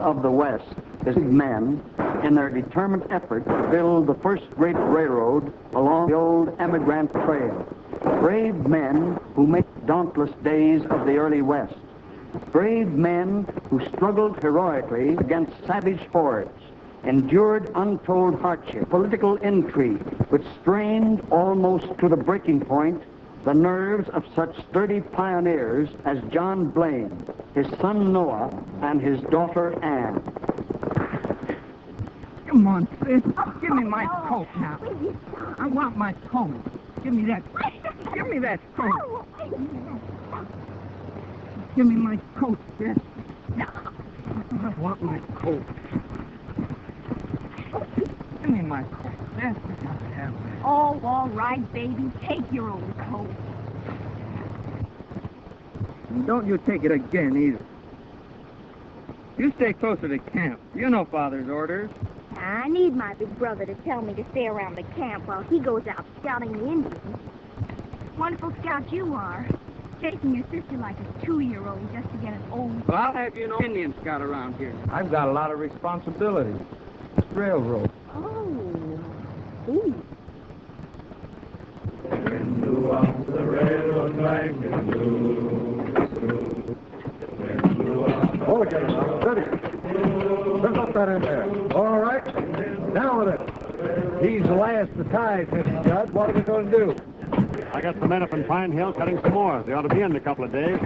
of the West is men in their determined effort to build the first great railroad along the old emigrant trail. Brave men who make dauntless days of the early West. Brave men who struggled heroically against savage hordes, endured untold hardship, political intrigue, which strained almost to the breaking point the nerves of such sturdy pioneers as John Blaine, his son Noah, and his daughter Anne. Come on, sis. Give me my coat now. I want my coat. Give me that. Give me that coat. Give me my coat, sis. I want my coat. Give me my coat, sis. Oh, all right, baby. Take your old coat. And don't you take it again, either. You stay closer to camp. You know Father's orders. I need my big brother to tell me to stay around the camp while he goes out scouting the Indians. Wonderful scout you are. Chasing your sister like a 2-year-old just to get an old... Well, I'll have you know Indian scout around here. I've got a lot of responsibility. Railroad. Oh. Ooh. On the railroad track Hold it, now. Steady. There's not that in there. All right. Down with it. He's the last of the ties, Mr. Judd. What are we going to do? I got some men up in Pine Hill cutting some more. They ought to be in a couple of days.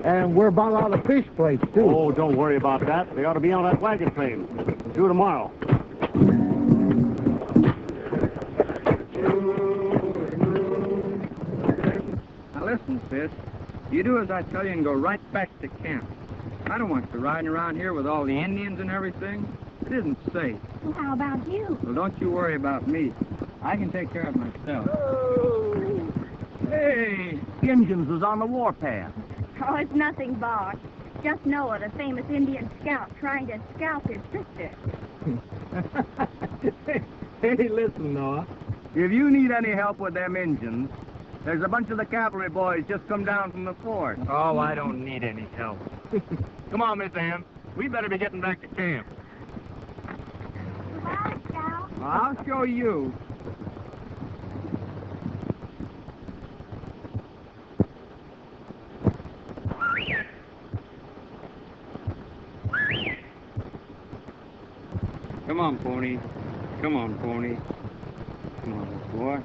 And we're about out of fish plates, too. Oh, don't worry about that. They ought to be on that wagon train. Due tomorrow. Now listen, sis. You do as I tell you and go right back to camp. I don't want you riding around here with all the Indians and everything. It isn't safe. Well, how about you? Well, don't you worry about me. I can take care of myself. Oh. Hey, Indians is on the warpath. Oh, it's nothing, Bart. Just Noah, the famous Indian scout, trying to scalp his sister. Hey, listen, Noah. If you need any help with them Indians, there's a bunch of the cavalry boys just come down from the fort. Oh, I don't need any help. Come on, Miss Ann. We better be getting back to camp. Goodbye, Scout. I'll show you. Come on, Pony. Come on, Pony. Come on, boy.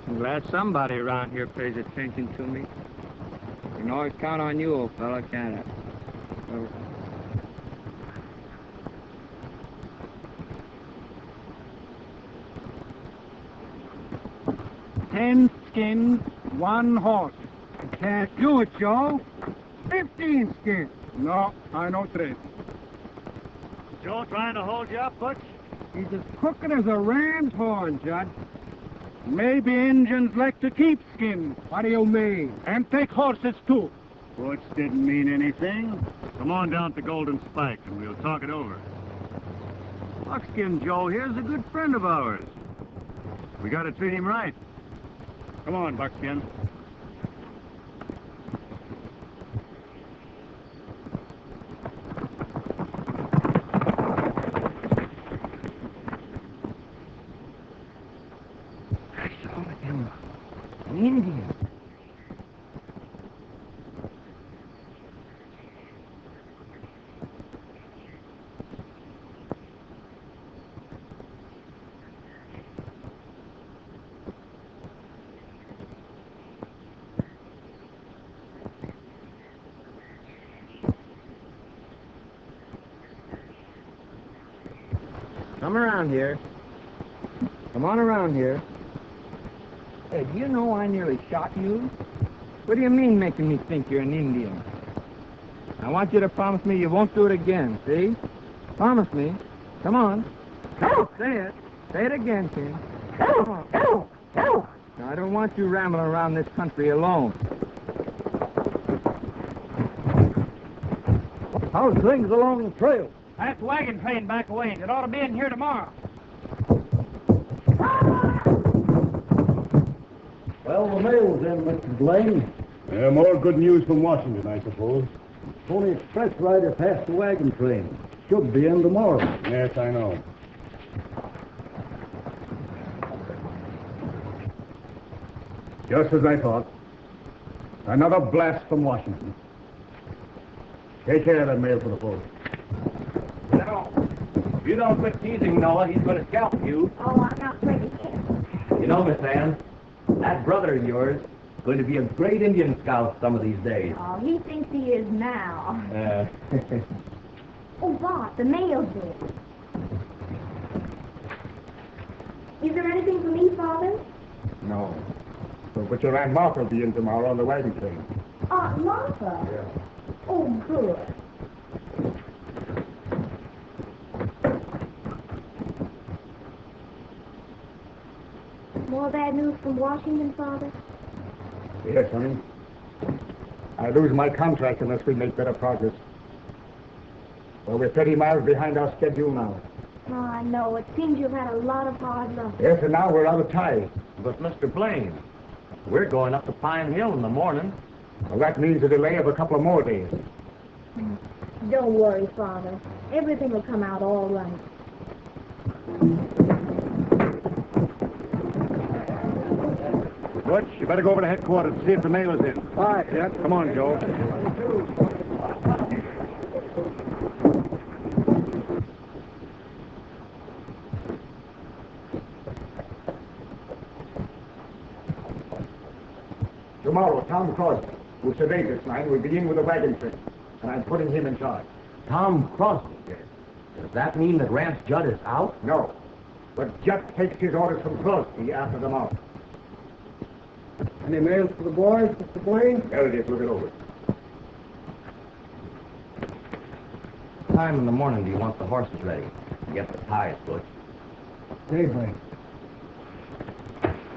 I'm glad somebody around here pays attention to me. You can always count on you, old fella, can't I? Oh. $10 skins, 1 horse. Can't do it, Joe. 15 skins. No, I know 3. Joe trying to hold you up, Butch? He's as crooked as a ram's horn, Judd. Maybe Indians like to keep skins. What do you mean? And take horses, too. Butch didn't mean anything. Come on down to Golden Spike and we'll talk it over. Buckskin Joe here's a good friend of ours. We got to treat him right. Come on, Buckskin. Indian. Come around here. Come on around here. Hey, do you know I nearly shot you? What do you mean making me think you're an Indian? I want you to promise me you won't do it again, see? Promise me. Come on. Say it. Say it again, King. Come on. Now, I don't want you rambling around this country alone. How's things along the trail? That wagon train back away. It ought to be in here tomorrow. Well, the mail's in, Mr. Blaine. More good news from Washington, I suppose. Pony Express rider passed the wagon train. Should be in tomorrow. Yes, I know. Just as I thought. Another blast from Washington. Take care of that mail for the post. If you don't quit teasing Noah, he's going to scalp you. Oh, I'm not ready yet. You know, Miss Ann, that brother of yours is going to be a great Indian scout some of these days. Oh, he thinks he is now. Oh, Bart, the mail's there. Is there anything for me, Father? No. But your Aunt Martha will be in tomorrow on the wagon train. Aunt Martha? Yeah. Oh, good. More bad news from Washington, Father? Yes, honey. I lose my contract unless we make better progress. Well, we're 30 miles behind our schedule now. Oh, I know. It seems you've had a lot of hard luck. Yes, and now we're out of ties. But, Mr. Blaine, we're going up to Pine Hill in the morning. Well, that means a delay of a couple of more days. Don't worry, Father. Everything will come out all right. Butch, you better go over to headquarters and see if the mail is in. All right, Jack. Come on, Joe. Tomorrow, Tom Crosby, who surveyed this line, will begin with the wagon train, and I'm putting him in charge. Tom Crosby. Yes. Does that mean that Rance Judd is out? No, but Judd takes his orders from Crosby after them out. Any mail for the boys, Mr. Blaine? There it is. Look it over. Time in the morning do you want the horses ready? Get the ties, Butch. Daybreak.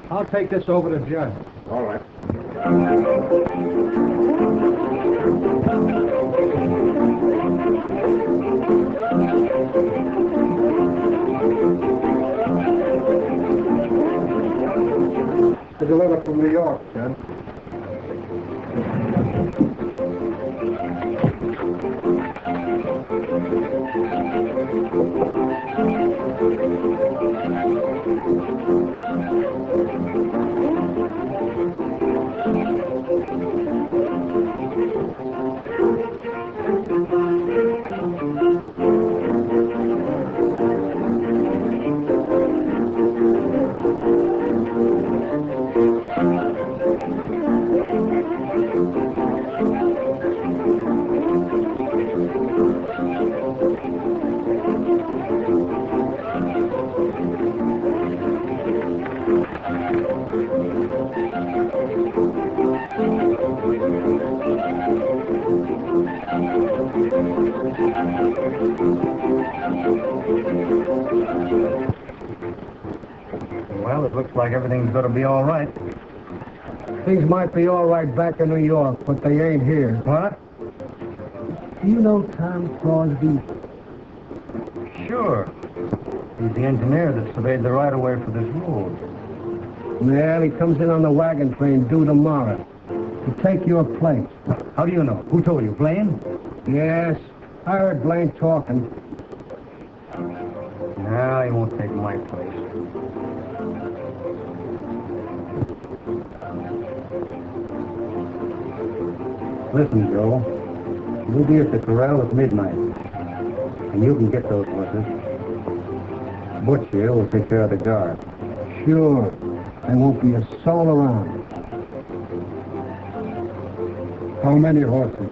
I'll take this over to Judd. All right. There's a letter from New York, Judd. Well, it looks like everything's going to be all right. Things might be all right back in New York, but they ain't here. What? Do you know Tom Crosby? Sure. He's the engineer that surveyed the right-of-way for this road. Well, he comes in on the wagon train due tomorrow to take your place. How do you know? Who told you, Blaine? Yes, I heard Blaine talking. No, he won't take my place. Listen, Joe. We'll be at the corral at midnight. And you can get those horses. Butch here will take care of the guard. Sure. There won't be a soul around. How many horses?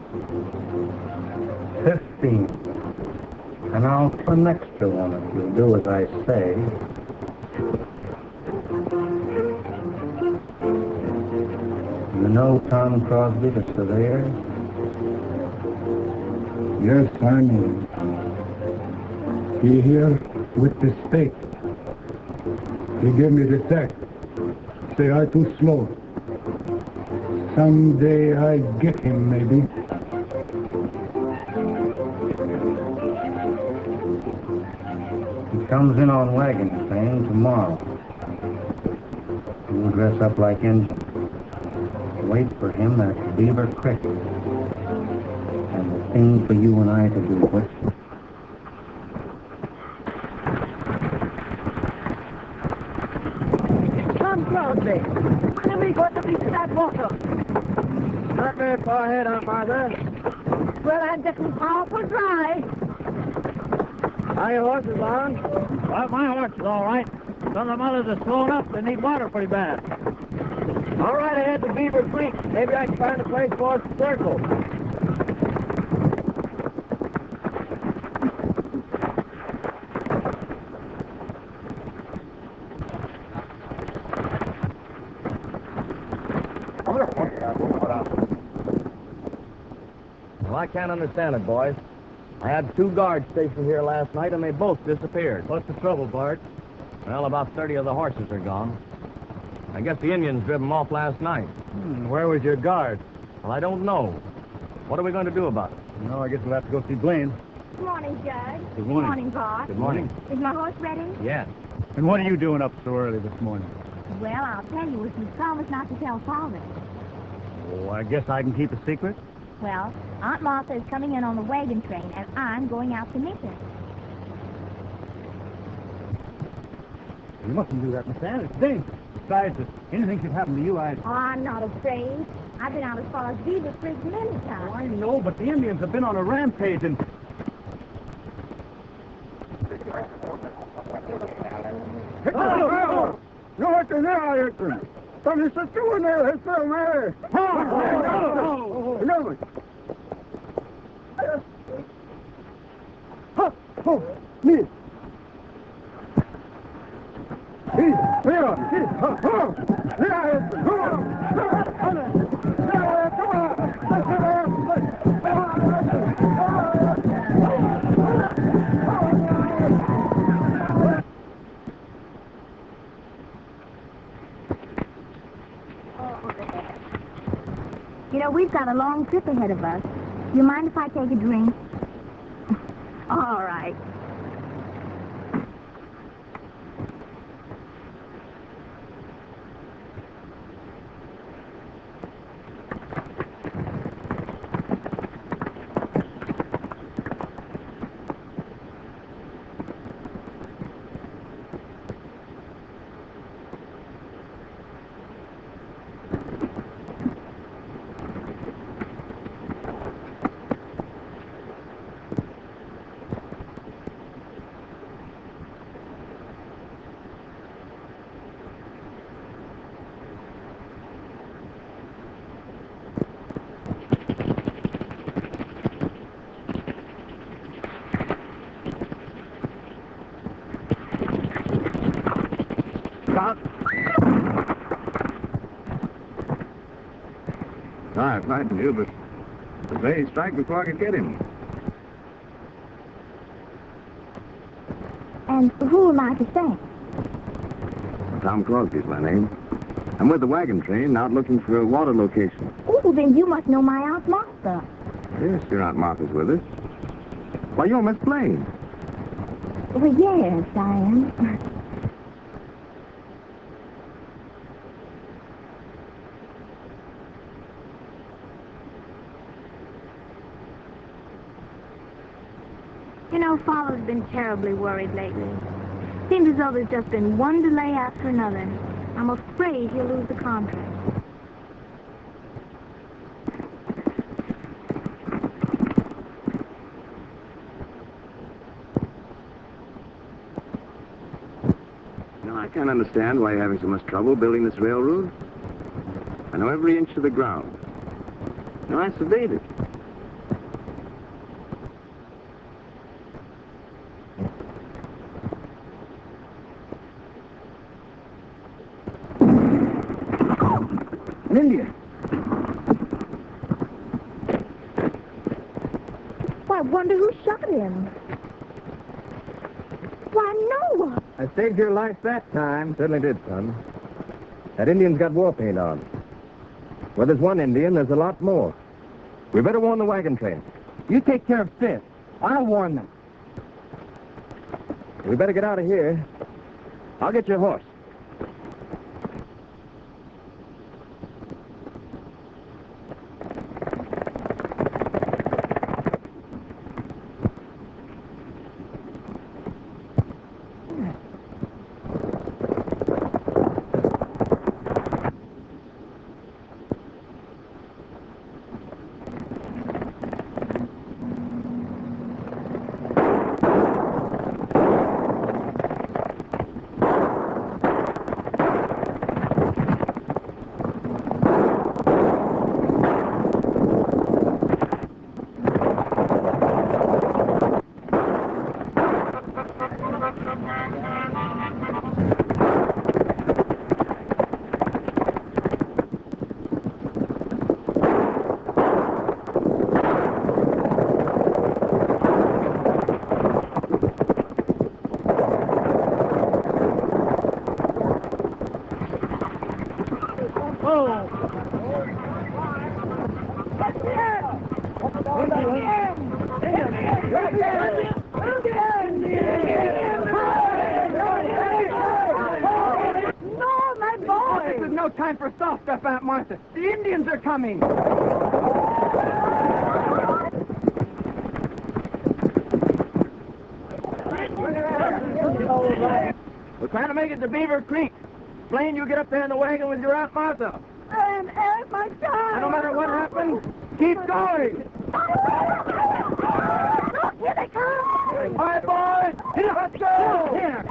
15. And I'll put an extra one if you'll do as I say. You know Tom Crosby, the surveyor? Yes, I know. He here with the stake. He gave me the sack. Say I too slow. Someday I get him, maybe. He comes in on wagon train tomorrow. You'll dress up like Indians. Wait for him at Beaver Creek. And thing for you and I to do, Wes. Come, Crosby. Let me go to beach of that water. Not very far ahead, Aunt Martha. Well, I'm getting powerful dry. Are your horses on? Well, my horse is all right. Some of the mothers are slowing up. They need water pretty bad. All right, ahead to Beaver Creek. Maybe I can find a place for us to circle. Well, I can't understand it, boys. I had 2 guards stationed here last night, and they both disappeared. What's the trouble, Bart? Well, about 30 of the horses are gone. I guess the Indians drove them off last night. Where was your guard? Well, I don't know. What are we going to do about it? No, I guess we'll have to go see Blaine. Good morning, Judd. Good morning. Good morning, Bart. Good morning. Is my horse ready? Yes. And what are you doing up so early this morning? Well, I'll tell you if you promise not to tell Father. Oh, I guess I can keep a secret. Well, Aunt Martha is coming in on the wagon train, and I'm going out to meet her. You mustn't do that, Miss Anne. It's dangerous. Besides, if anything should happen to you, Oh, I'm not afraid. I've been out as far as Beaver Creek many times. Oh, I know, but the Indians have been on a rampage and... No, what the hell, Eaton? From the sister in there, it's still there. No. Me. You know, we've got a long trip ahead of us. Do you mind if I take a drink? All right. I frightened you, but the day strike before I could get him. And who am I to thank? Tom Crosby's my name. I'm with the wagon train out looking for a water location. Oh, then you must know my Aunt Martha. Yes, your Aunt Martha's with us. Why, you're Miss Blaine. Well, yes, I am. You know, Father's been terribly worried lately. Seems as though there's just been one delay after another. I'm afraid he'll lose the contract. No, I can't understand why you're having so much trouble building this railroad. I know every inch of the ground. No, I surveyed it. An Indian. Well, I wonder who shot him. Why, no. I saved your life that time. Certainly did, son. That Indian's got war paint on. Where there's one Indian, there's a lot more. We better warn the wagon train. You take care of Sis. I'll warn them. We better get out of here. I'll get your horse. No time for soft stuff, Aunt Martha. The Indians are coming. We're trying to make it to Beaver Creek. Blaine, you get up there in the wagon with your Aunt Martha. And my child. And no matter what happens, keep going. Look, here they come. All right, boys. Let's go. Here.